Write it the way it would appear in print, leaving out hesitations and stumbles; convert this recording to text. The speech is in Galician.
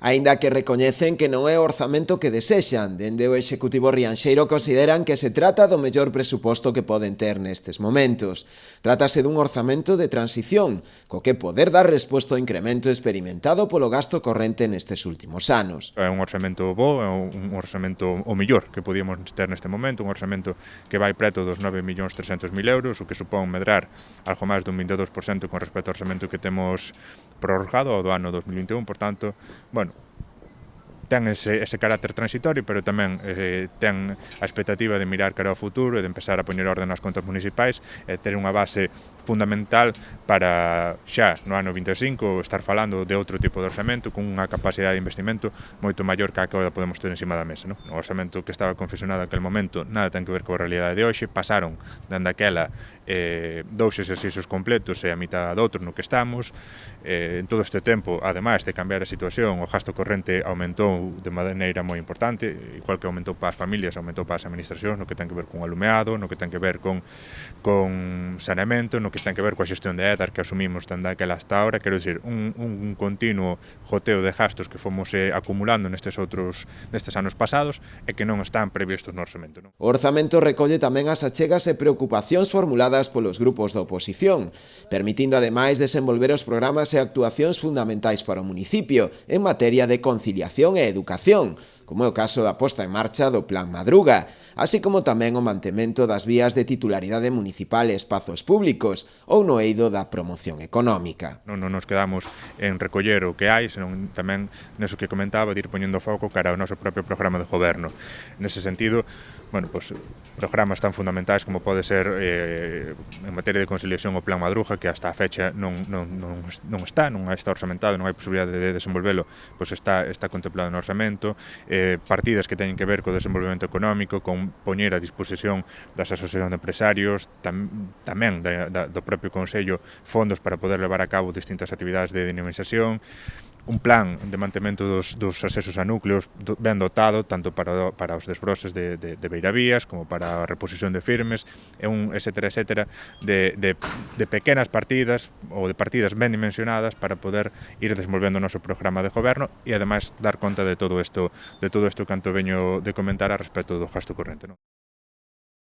Aínda que recoñecen que non é o orzamento que desexan, dende o Executivo rianxeiro consideran que se trata do mellor presuposto que poden ter nestes momentos. Trátase dun orzamento de transición, co que poder dar resposta ao incremento experimentado polo gasto corrente nestes últimos anos. É un orzamento bo, é un orzamento o mellor que podíamos ter neste momento, un orzamento que vai preto dos 9.300.000 euros, o que supón medrar algo máis dun 22% con respecto ao orzamento que temos prorrogado ao do ano 2021, por tanto, bueno, ten ese carácter transitorio, pero tamén ten a expectativa de mirar cara ao futuro e de empezar a poñer orden nas contas municipais e ter unha base fundamental para xa no ano 25 estar falando de outro tipo de orzamento con unha capacidade de investimento moito maior que a que podemos ter encima da mesa. O orzamento que estaba confeccionado en aquel momento nada ten que ver coa realidade de hoxe, pasaron dende aquela 2 exercicios completos e a mitad doutro no que estamos. En todo este tempo, ademais de cambiar a situación, o gasto corrente aumentou de maneira moi importante, igual que aumentou para as familias, aumentou para as administracións, no que ten que ver con alumeado, no que ten que ver con saneamento, no que ten que ver coa xestión de EDAR que asumimos dende aquela hasta ahora, quero dicir, un continuo joteo de gastos que fomos acumulando nestes anos pasados e que non están previstos no orzamento. O orzamento recolle tamén as achegas e preocupacións formuladas polos grupos da oposición, permitindo ademais desenvolver os programas e actuacións fundamentais para o municipio en materia de conciliación e educación, como é o caso da posta en marcha do Plan Madruga, así como tamén o mantemento das vías de titularidade municipal e espazos públicos ou no eido da promoción económica. Non nos quedamos en recoller o que hai, senón tamén neso que comentaba de ir poñendo foco cara ao noso propio programa de goberno. Nese sentido, bueno, pues, programas tan fundamentais como pode ser en materia de conciliación o Plan Madruga, que hasta a fecha non está orzamentado, non hai posibilidade de desenvolvelo, pois está contemplado no orzamento, partidas que teñen que ver co desenvolvemento económico, con poñer a disposición das asociacións de empresarios, tamén do propio Consello, fondos para poder levar a cabo distintas actividades de dinamización, un plan de mantemento dos accesos a núcleos ben dotado, tanto para os desbroses de beiravías como para a reposición de firmes, e un etcétera, de pequenas partidas ou de partidas ben dimensionadas para poder ir desenvolvendo o noso programa de goberno e, ademais, dar conta de todo isto canto veño de comentar a respecto do gasto corrente.